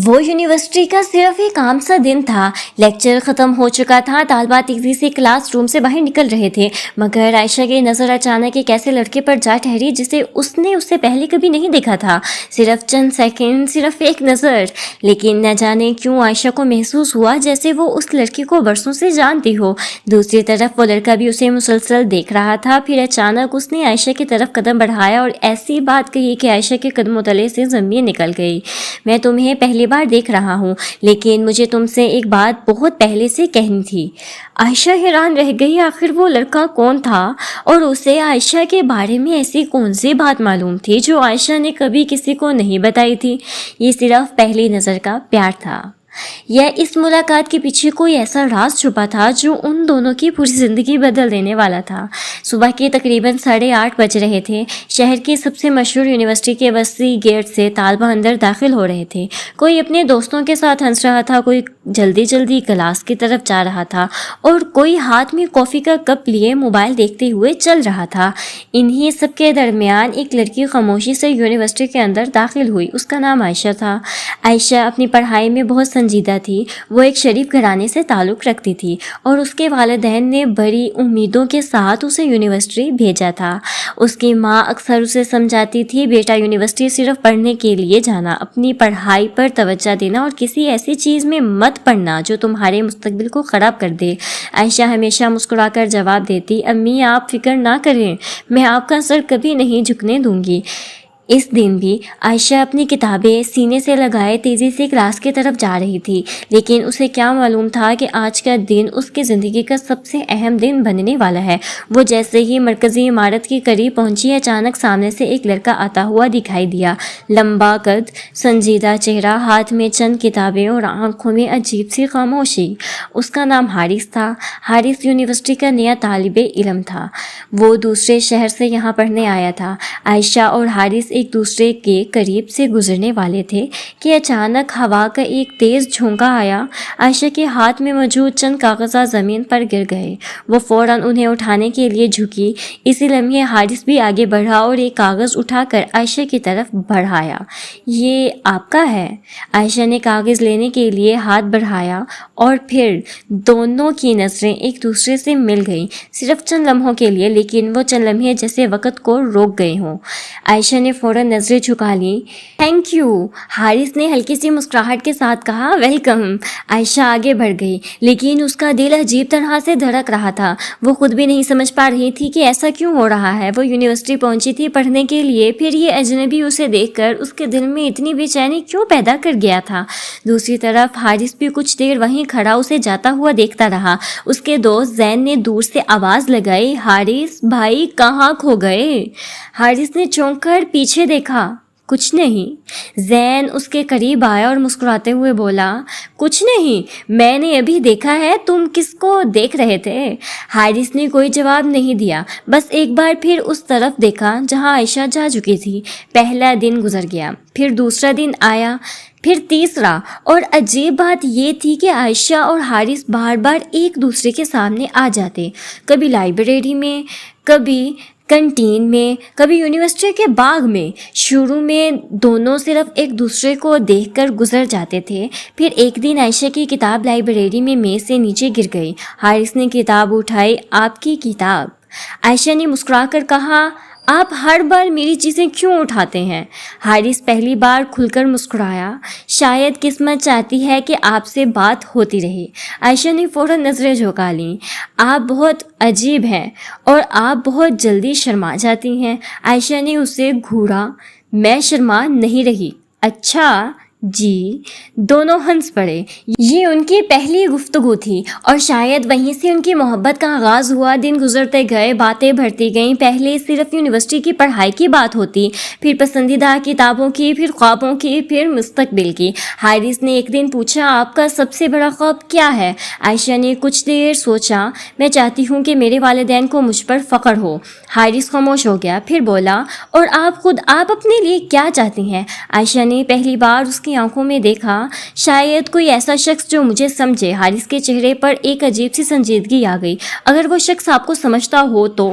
وہ یونیورسٹی کا صرف ایک عام سا دن تھا۔ لیکچر ختم ہو چکا تھا، طالبات تیزی سے کلاس روم سے باہر نکل رہے تھے، مگر عائشہ کی نظر اچانک ایک ایسے لڑکے پر جا ٹھہری جسے اس نے اس سے پہلے کبھی نہیں دیکھا تھا۔ صرف چند سیکنڈ، صرف ایک نظر، لیکن نہ جانے کیوں عائشہ کو محسوس ہوا جیسے وہ اس لڑکے کو برسوں سے جانتی ہو۔ دوسری طرف وہ لڑکا بھی اسے مسلسل دیکھ رہا تھا۔ پھر اچانک اس نے عائشہ کی طرف قدم بڑھایا اور ایسی بات کہی کہ عائشہ کے قدموں تلے سے زمین نکل گئی۔ میں تمہیں پہلی بار دیکھ رہا ہوں، لیکن مجھے تم سے ایک بات بہت پہلے سے کہنی تھی۔ عائشہ حیران رہ گئی، آخر وہ لڑکا کون تھا اور اسے عائشہ کے بارے میں ایسی کون سی بات معلوم تھی جو عائشہ نے کبھی کسی کو نہیں بتائی تھی۔ یہ صرف پہلی نظر کا پیار تھا یا اس ملاقات کے پیچھے کوئی ایسا راز چھپا تھا جو ان دونوں کی پوری زندگی بدل دینے والا تھا۔ صبح کے تقریباً 8:30 بج رہے تھے۔ شہر کی سب سے مشہور یونیورسٹی کے وسیع گیٹ سے طالبہ اندر داخل ہو رہے تھے۔ کوئی اپنے دوستوں کے ساتھ ہنس رہا تھا، کوئی جلدی جلدی کلاس کی طرف جا رہا تھا اور کوئی ہاتھ میں کافی کا کپ لیے موبائل دیکھتے ہوئے چل رہا تھا۔ انہی سب کے درمیان ایک لڑکی خاموشی سے یونیورسٹی کے اندر داخل ہوئی۔ اس کا نام عائشہ تھا۔ عائشہ اپنی پڑھائی میں بہت سنجیدہ تھی۔ وہ ایک شریف گھرانے سے تعلق رکھتی تھی اور اس کے والدین نے بڑی امیدوں کے ساتھ اسے یونیورسٹی بھیجا تھا۔ اس کی ماں اکثر اسے سمجھاتی تھی، بیٹا یونیورسٹی صرف پڑھنے کے لیے جانا، اپنی پڑھائی پر توجہ دینا اور کسی ایسی چیز میں مت پڑھنا جو تمہارے مستقبل کو خراب کر دے۔ عائشہ ہمیشہ مسکرا کر جواب دیتی، امی آپ فکر نہ کریں، میں آپ کا سر کبھی نہیں جھکنے دوں گی۔ اس دن بھی عائشہ اپنی کتابیں سینے سے لگائے تیزی سے کلاس کی طرف جا رہی تھی، لیکن اسے کیا معلوم تھا کہ آج کا دن اس کی زندگی کا سب سے اہم دن بننے والا ہے۔ وہ جیسے ہی مرکزی عمارت کے قریب پہنچی، اچانک سامنے سے ایک لڑکا آتا ہوا دکھائی دیا۔ لمبا قد، سنجیدہ چہرہ، ہاتھ میں چند کتابیں اور آنکھوں میں عجیب سی خاموشی۔ اس کا نام حارث تھا۔ حارث یونیورسٹی کا نیا طالب علم تھا۔ وہ دوسرے شہر سے یہاں پڑھنے آیا تھا۔ عائشہ اور حارث ایک دوسرے کے قریب سے گزرنے والے تھے کہ اچانک ہوا کا ایک تیز جھونکا آیا۔ عائشہ کے ہاتھ میں موجود چند کاغذات زمین پر گر گئے۔ وہ فوراً انہیں اٹھانے کے لیے جھکی۔ اسی لمحے حارث بھی آگے بڑھا اور ایک کاغذ اٹھا کر عائشہ کی طرف بڑھایا۔ یہ آپ کا ہے؟ عائشہ نے کاغذ لینے کے لیے ہاتھ بڑھایا اور پھر دونوں کی نظریں ایک دوسرے سے مل گئیں، صرف چند لمحوں کے لیے، لیکن وہ چند لمحے جیسے وقت کو روک گئے ہوں۔ عائشہ نے فوراً نظریں جھکا لیں۔ تھینک یو، حارث نے ہلکی سی مسکراہٹ کے ساتھ کہا۔ ویلکم۔ عائشہ آگے بڑھ گئی، لیکن اس کا دل عجیب طرح سے دھڑک رہا تھا۔ وہ خود بھی نہیں سمجھ پا رہی تھی کہ ایسا کیوں ہو رہا ہے۔ وہ یونیورسٹی پہنچی تھی پڑھنے کے لیے، پھر یہ اجنبی اسے دیکھ کر اس کے دل میں اتنی بے چینی کیوں پیدا کر گیا تھا؟ دوسری طرف حارث بھی کچھ دیر وہیں کھڑا اسے جاتا ہوا دیکھتا رہا۔ اس کے دوست زین نے دور سے آواز لگائی، حارث بھائی کہاں کھو گئے؟ حارث نے چونک کر پیچھے دیکھا، کچھ نہیں۔ زین اس کے قریب آیا اور مسکراتے ہوئے بولا، کچھ نہیں، میں نے ابھی دیکھا ہے، تم کس کو دیکھ رہے تھے؟ حارث نے کوئی جواب نہیں دیا، بس ایک بار پھر اس طرف دیکھا جہاں عائشہ جا چکی تھی۔ پہلا دن گزر گیا، پھر دوسرا دن آیا، پھر تیسرا، اور عجیب بات یہ تھی کہ عائشہ اور حارث بار بار ایک دوسرے کے سامنے آ جاتے، کبھی لائبریری میں، کبھی کنٹین میں، کبھی یونیورسٹی کے باغ میں۔ شروع میں دونوں صرف ایک دوسرے کو دیکھ کر گزر جاتے تھے، پھر ایک دن عائشہ کی کتاب لائبریری میں میز سے نیچے گر گئی۔ حارث نے کتاب اٹھائی، آپ کی کتاب؟ عائشہ نے مسکرا کر کہا، آپ ہر بار میری چیزیں کیوں اٹھاتے ہیں؟ حارث پہلی بار کھل کر مسکرایا، شاید قسمت چاہتی ہے کہ آپ سے بات ہوتی رہے۔ عائشہ نے فوراً نظریں جھکا لیں، آپ بہت عجیب ہیں اور آپ بہت جلدی شرما جاتی ہیں۔ عائشہ نے اسے گھورا، میں شرما نہیں رہی۔ اچھا جی، دونوں ہنس پڑے۔ یہ ان کی پہلی گفتگو تھی اور شاید وہیں سے ان کی محبت کا آغاز ہوا۔ دن گزرتے گئے، باتیں بڑھتی گئیں۔ پہلے صرف یونیورسٹی کی پڑھائی کی بات ہوتی، پھر پسندیدہ کتابوں کی، پھر خوابوں کی، پھر مستقبل کی۔ حارث نے ایک دن پوچھا، آپ کا سب سے بڑا خواب کیا ہے؟ عائشہ نے کچھ دیر سوچا، میں چاہتی ہوں کہ میرے والدین کو مجھ پر فخر ہو۔ حارث خاموش ہو گیا، پھر بولا، اور آپ خود، آپ اپنے لیے کیا چاہتی ہیں؟ عائشہ نے پہلی بار اس की आंखों में देखा, शायद कोई ऐसा शख्स जो मुझे समझे। हारिस के चेहरे पर एक अजीब सी संजीदगी आ गई। अगर वो शख्स आपको समझता हो तो?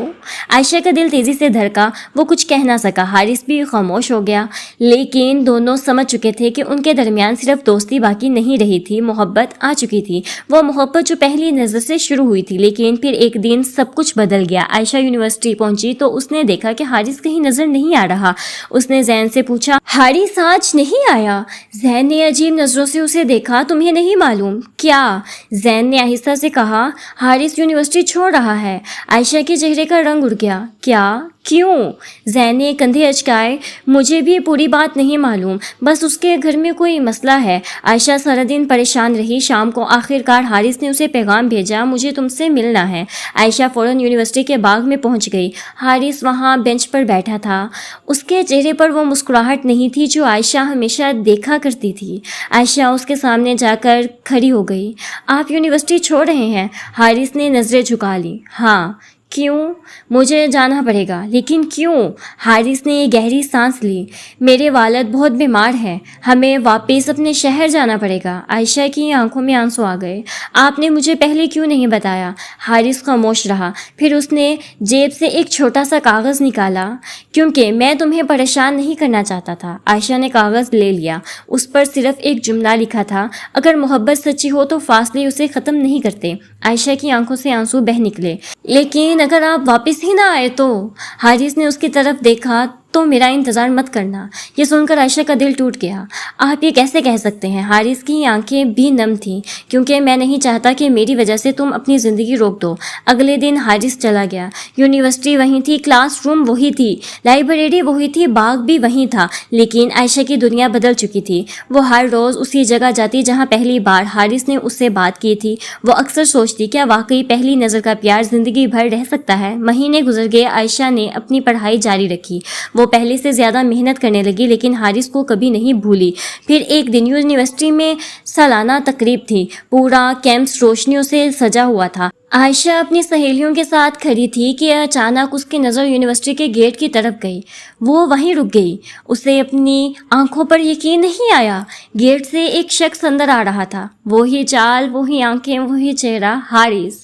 आयशा का दिल तेजी से धड़का। वो कुछ कह ना सका। हारिस भी खामोश हो गया, लेकिन दोनों समझ चुके थे कि उनके दरमियान सिर्फ दोस्ती बाकी नहीं रही थी, मोहब्बत आ चुकी थी। वो मोहब्बत जो पहली नज़र से शुरू हुई थी, लेकिन फिर एक दिन सब कुछ बदल गया। आयशा यूनिवर्सिटी पहुंची तो उसने देखा कि हारिस कहीं नजर नहीं आ रहा। उसने जैन से पूछा, हारिस आज नहीं आया? जैन ने अजीब नजरों से उसे देखा। तुम्हें नहीं मालूम क्या? जैन ने आहिस्ता से कहा, हारिस यूनिवर्सिटी छोड़ रहा है। आयशा के चेहरे का रंग उड़ गया। क्या? क्यों? जैन ने कंधे अचकाए। मुझे भी पूरी बात नहीं मालूम, बस उसके घर में कोई मसला है। आयशा सारा दिन परेशान रही। शाम को आखिरकार हारिस ने उसे पैगाम भेजा, मुझे तुमसे मिलना है। आयशा फौरन यूनिवर्सिटी के बाग में पहुंच गई। हारिस वहां बेंच पर बैठा था। उसके चेहरे पर वो मुस्कुराहट नहीं थी जो आयशा हमेशा देखा करती थी। आयशा उसके सामने जाकर खड़ी हो गई। आप यूनिवर्सिटी छोड़ रहे हैं? हारिस ने नज़रें झुका ली। हाँ। क्यों? मुझे जाना पड़ेगा। लेकिन क्यों? हारिस ने गहरी सांस ली। मेरे वालिद बहुत बीमार हैं, हमें वापस अपने शहर जाना पड़ेगा। आयशा की आंखों में आंसू आ गए। आपने मुझे पहले क्यों नहीं बताया? हारिस खामोश रहा। फिर उसने जेब से एक छोटा सा कागज़ निकाला। क्योंकि मैं तुम्हें परेशान नहीं करना चाहता था। आयशा ने कागज़ ले लिया। उस पर सिर्फ एक जुमला लिखा था, अगर मोहब्बत सच्ची हो तो फासले उसे ख़त्म नहीं करते। आयशा की आंखों से आंसू बह निकले। लेकिन अगर आप वापस ही ना आए तो? हारिस ने उसकी तरफ देखा। तो मेरा इंतज़ार मत करना। ये सुनकर आयशा का दिल टूट गया। आप ये कैसे कह सकते हैं? हारिस की आंखें भी नम थीं। क्योंकि मैं नहीं चाहता कि मेरी वजह से तुम अपनी ज़िंदगी रोक दो। अगले दिन हारिस चला गया। यूनिवर्सिटी वहीं थी, क्लासरूम वही थी, लाइब्रेरी वही थी, बाग भी वहीं था, लेकिन आयशा की दुनिया बदल चुकी थी। वो हर रोज़ उसी जगह जाती जहाँ पहली बार हारिस ने उससे बात की थी। वो अक्सर सोचती, क्या वाकई पहली नज़र का प्यार ज़िंदगी भर रह सकता है? महीने गुजर गए। आयशा ने अपनी पढ़ाई जारी रखी। वो पहले से ज़्यादा मेहनत करने लगी, लेकिन हारिस को कभी नहीं भूली। फिर एक दिन यूनिवर्सिटी में सालाना तकरीब थी। पूरा कैंपस रोशनियों से सजा हुआ था। आयशा अपनी सहेलियों के साथ खड़ी थी कि अचानक उसकी नज़र यूनिवर्सिटी के गेट की तरफ गई। वो वहीं रुक गई। उसे अपनी आंखों पर यकीन नहीं आया। गेट से एक शख्स अंदर आ रहा था। वही चाल, वही आंखें, वही चेहरा, हारिस।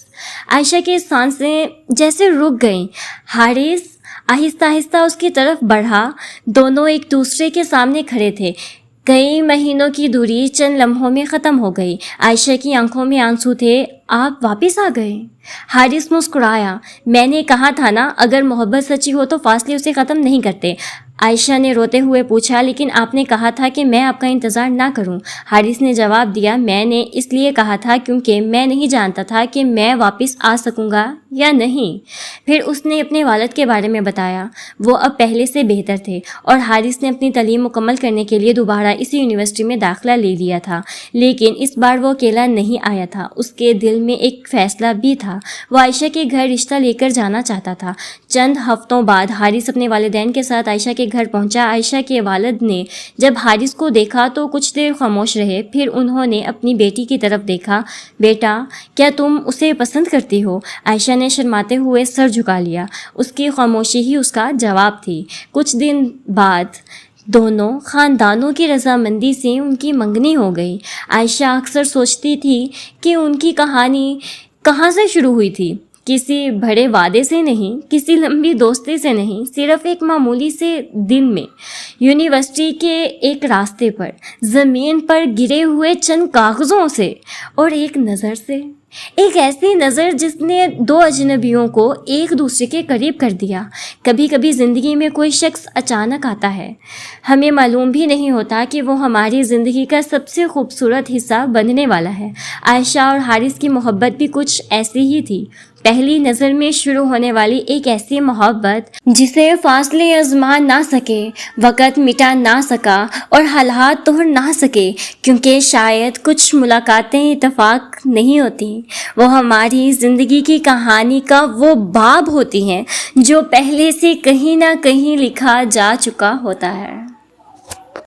आयशा की सांसें जैसे रुक गईं। हारिस आहिस्ता आहिस्ता उसकी तरफ बढ़ा। दोनों एक दूसरे के सामने खड़े थे। कई महीनों की दूरी चंद लम्हों में ख़त्म हो गई। आयशा की आंखों में आंसू थे। आप वापस आ गए? हारिस मुस्कुराया। मैंने कहा था ना, अगर मोहब्बत सच्ची हो तो फासले उसे ख़त्म नहीं करते। आयशा ने रोते हुए पूछा, लेकिन आपने कहा था कि मैं आपका इंतज़ार ना करूं। हारिस ने जवाब दिया, मैंने इसलिए कहा था क्योंकि मैं नहीं जानता था कि मैं वापस आ सकूंगा या नहीं। फिर उसने अपने वालिद के बारे में बताया। वो अब पहले से बेहतर थे और हारिस ने अपनी तालीम मुकम्मल करने के लिए दोबारा इसी यूनिवर्सिटी में दाखिला ले लिया था। लेकिन इस बार वो अकेला नहीं आया था। उसके दिल में एक फ़ैसला भी था। वो आयशा के घर रिश्ता लेकर जाना चाहता था। चंद हफ्तों बाद हारिस अपने वालिदैन के साथ आयशा के घर पहुंचा। आयशा के वालिद ने जब हारिस को देखा तो कुछ देर खामोश रहे। फिर उन्होंने अपनी बेटी की तरफ देखा। बेटा, क्या तुम उसे पसंद करती हो? आयशा ने शर्माते हुए सर झुका लिया। उसकी खामोशी ही उसका जवाब थी। कुछ दिन बाद दोनों ख़ानदानों की रजामंदी से उनकी मंगनी हो गई। आयशा अक्सर सोचती थी कि उनकी कहानी कहाँ से शुरू हुई थी। किसी बड़े वादे से नहीं, किसी लंबी दोस्ती से नहीं, सिर्फ एक मामूली से दिन में, यूनिवर्सिटी के एक रास्ते पर, ज़मीन पर गिरे हुए चंद कागज़ों से और एक नज़र से। एक ऐसी नज़र जिसने दो अजनबियों को एक दूसरे के करीब कर दिया। कभी कभी ज़िंदगी में कोई शख्स अचानक आता है, हमें मालूम भी नहीं होता कि वो हमारी ज़िंदगी का सबसे खूबसूरत हिस्सा बनने वाला है। आयशा और हारिस की मोहब्बत भी कुछ ऐसी ही थी। पहली नज़र में शुरू होने वाली एक ऐसी मोहब्बत जिसे फासले आजमा ना सके, वक़्त मिटा ना सका और हालात तोड़ ना सके, क्योंकि शायद कुछ मुलाकातें इत्तेफाक नहीं होती। वो हमारी ज़िंदगी की कहानी का वो बाब होती हैं जो पहले से कहीं ना कहीं लिखा जा चुका होता है।